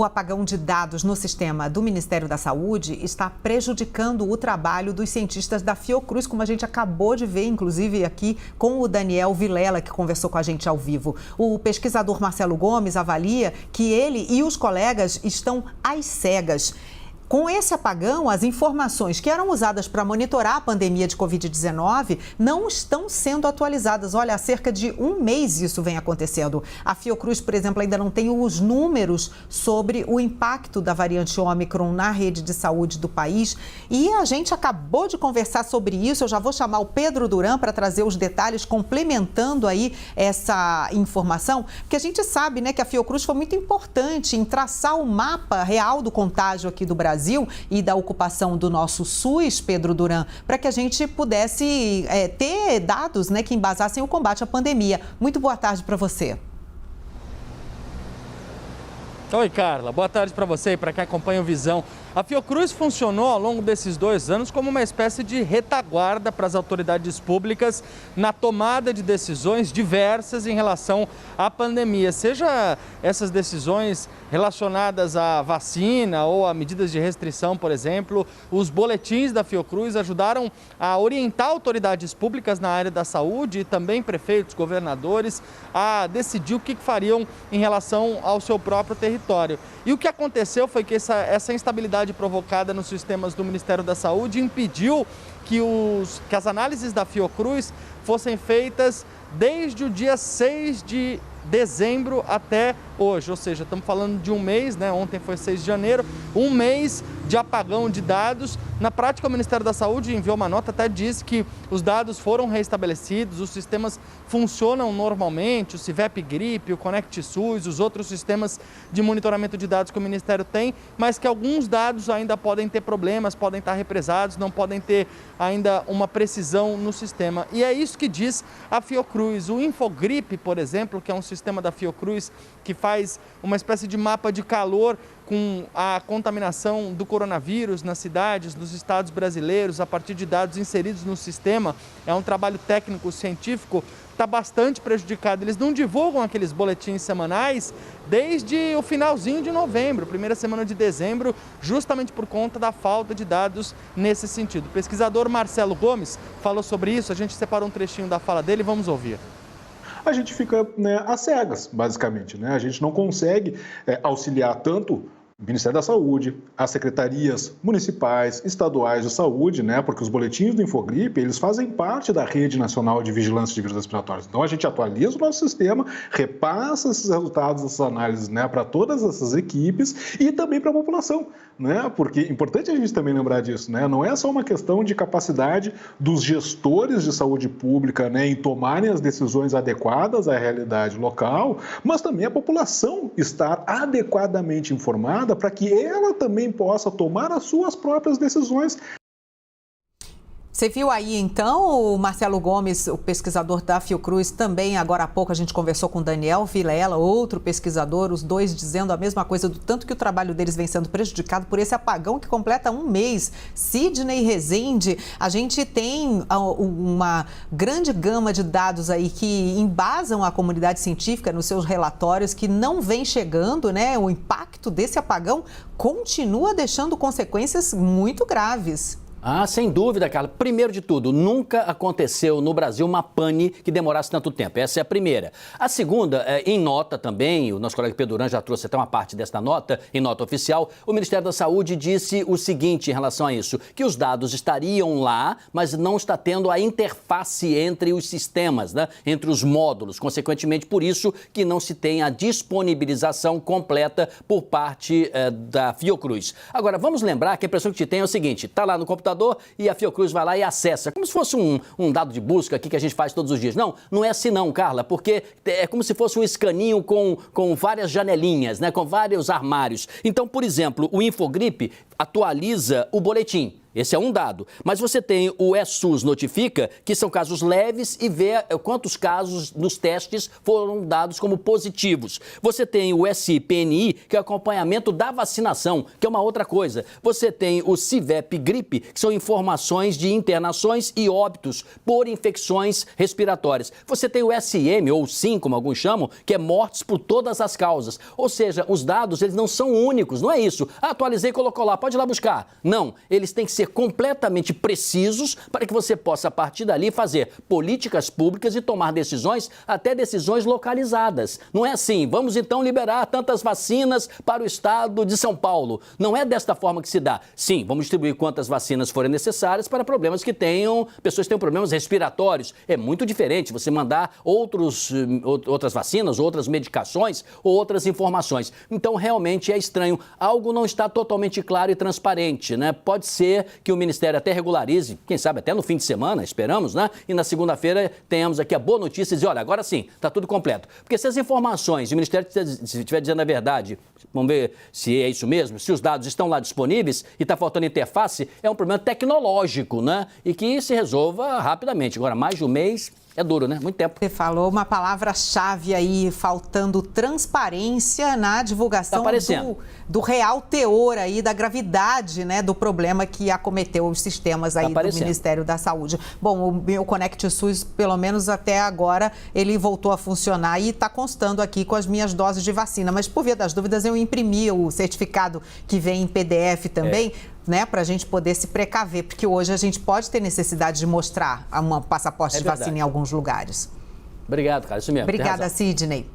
O apagão de dados no sistema do Ministério da Saúde está prejudicando o trabalho dos cientistas da Fiocruz, como a gente acabou de ver, inclusive aqui com o Daniel Vilela, que conversou com a gente ao vivo. O pesquisador Marcelo Gomes avalia que ele e os colegas estão às cegas. Com esse apagão, as informações que eram usadas para monitorar a pandemia de Covid-19 não estão sendo atualizadas. Olha, há cerca de um mês isso vem acontecendo. A Fiocruz, por exemplo, ainda não tem os números sobre o impacto da variante Ômicron na rede de saúde do país. E a gente acabou de conversar sobre isso. Eu já vou chamar o Pedro Duran para trazer os detalhes, complementando aí essa informação, porque a gente sabe, né, que a Fiocruz foi muito importante em traçar o mapa real do contágio aqui do Brasil e da ocupação do nosso SUS, Pedro Duran, para que a gente pudesse ter dados, né, que embasassem o combate à pandemia. Muito boa tarde para você. Oi, Carla. Boa tarde para você e para quem acompanha o Visão. A Fiocruz funcionou ao longo desses 2 anos como uma espécie de retaguarda para as autoridades públicas na tomada de decisões diversas em relação à pandemia, seja essas decisões relacionadas à vacina ou a medidas de restrição, por exemplo. Os boletins da Fiocruz ajudaram a orientar autoridades públicas na área da saúde e também prefeitos, governadores, a decidir o que fariam em relação ao seu próprio território. E o que aconteceu foi que essa instabilidade provocada nos sistemas do Ministério da Saúde impediu que as análises da Fiocruz fossem feitas desde o dia 6 de dezembro até hoje, ou seja, estamos falando de um mês, né? Ontem foi 6 de janeiro, um mês de apagão de dados. Na prática, o Ministério da Saúde enviou uma nota, até disse que os dados foram restabelecidos, os sistemas funcionam normalmente, o CIVEP Gripe, o Conect SUS, os outros sistemas de monitoramento de dados que o Ministério tem, mas que alguns dados ainda podem ter problemas, podem estar represados, não podem ter ainda uma precisão no sistema. E é isso que diz a Fiocruz. O Infogripe, por exemplo, que é um sistema da Fiocruz que faz uma espécie de mapa de calor com a contaminação do coronavírus nas cidades, nos estados brasileiros, a partir de dados inseridos no sistema. É um trabalho técnico, científico, está bastante prejudicado. Eles não divulgam aqueles boletins semanais desde o finalzinho de novembro, primeira semana de dezembro, justamente por conta da falta de dados nesse sentido. O pesquisador Marcelo Gomes falou sobre isso, a gente separou um trechinho da fala dele, vamos ouvir. A gente fica, né, às cegas, basicamente, né? A gente não consegue auxiliar tanto o Ministério da Saúde, as secretarias municipais, estaduais de saúde, né? Porque os boletins do Infogripe, eles fazem parte da Rede Nacional de Vigilância de Vírus Respiratórios. Então, a gente atualiza o nosso sistema, repassa esses resultados dessas análises, né, para todas essas equipes e também para a população, né? Porque é importante a gente também lembrar disso, né? Não é só uma questão de capacidade dos gestores de saúde pública, né, em tomarem as decisões adequadas à realidade local, mas também a população estar adequadamente informada para que ela também possa tomar as suas próprias decisões. Você viu aí, então, o Marcelo Gomes, o pesquisador da Fiocruz, também agora há pouco a gente conversou com o Daniel Vilela, outro pesquisador, os dois dizendo a mesma coisa, do tanto que o trabalho deles vem sendo prejudicado por esse apagão que completa um mês. Sidney Rezende, a gente tem uma grande gama de dados aí que embasam a comunidade científica nos seus relatórios, que não vem chegando, né? O impacto desse apagão continua deixando consequências muito graves. Ah, sem dúvida, Carla. Primeiro de tudo, nunca aconteceu no Brasil uma pane que demorasse tanto tempo. Essa é a primeira. A segunda, em nota também, o nosso colega Pedro Duran já trouxe até uma parte desta nota, em nota oficial, o Ministério da Saúde disse o seguinte em relação a isso, que os dados estariam lá, mas não está tendo a interface entre os sistemas, né? Entre os módulos. Consequentemente, por isso que não se tem a disponibilização completa por parte da Fiocruz. Agora, vamos lembrar que a impressão que te tem é o seguinte, está lá no computador, e a Fiocruz vai lá e acessa, como se fosse um dado de busca aqui que a gente faz todos os dias. Não é assim não, Carla, porque é como se fosse um escaninho com várias janelinhas, né, com vários armários. Então, por exemplo, o Infogripe atualiza o boletim. Esse é um dado. Mas você tem o eSUS notifica, que são casos leves, e vê quantos casos nos testes foram dados como positivos. Você tem o SIPNI, que é o acompanhamento da vacinação, que é uma outra coisa. Você tem o CIVEP Gripe, que são informações de internações e óbitos por infecções respiratórias. Você tem o SM, ou SIM, como alguns chamam, que é mortes por todas as causas. Ou seja, os dados, eles não são únicos, não é isso. Atualizei e colocou lá, pode ir lá buscar. Não, eles têm que ser completamente precisos para que você possa, a partir dali, fazer políticas públicas e tomar decisões, até decisões localizadas. Não é assim, vamos então liberar tantas vacinas para o estado de São Paulo. Não é desta forma que se dá. Sim, vamos distribuir quantas vacinas forem necessárias para problemas que tenham, pessoas que tenham problemas respiratórios. É muito diferente você mandar outras vacinas, outras medicações ou outras informações. Então, realmente é estranho. Algo não está totalmente claro e transparente, né? Pode ser que o Ministério até regularize, quem sabe até no fim de semana, esperamos, né? E na segunda-feira tenhamos aqui a boa notícia e dizer, olha, agora sim, está tudo completo. Porque se as informações, o Ministério estiver dizendo a verdade, vamos ver se é isso mesmo, se os dados estão lá disponíveis e está faltando interface, é um problema tecnológico, né? E que se resolva rapidamente. Agora, mais de um mês... É duro, né? Muito tempo. Você falou uma palavra-chave aí, faltando transparência na divulgação do real teor aí, da gravidade, né, do problema que acometeu os sistemas aí do Ministério da Saúde. Bom, o meu Conect SUS, pelo menos até agora, ele voltou a funcionar e está constando aqui com as minhas doses de vacina. Mas, por via das dúvidas, eu imprimi o certificado que vem em PDF também, né, para a gente poder se precaver, porque hoje a gente pode ter necessidade de mostrar um passaporte de vacina em alguns lugares. Obrigado, cara. Isso mesmo. Obrigada, Sidney.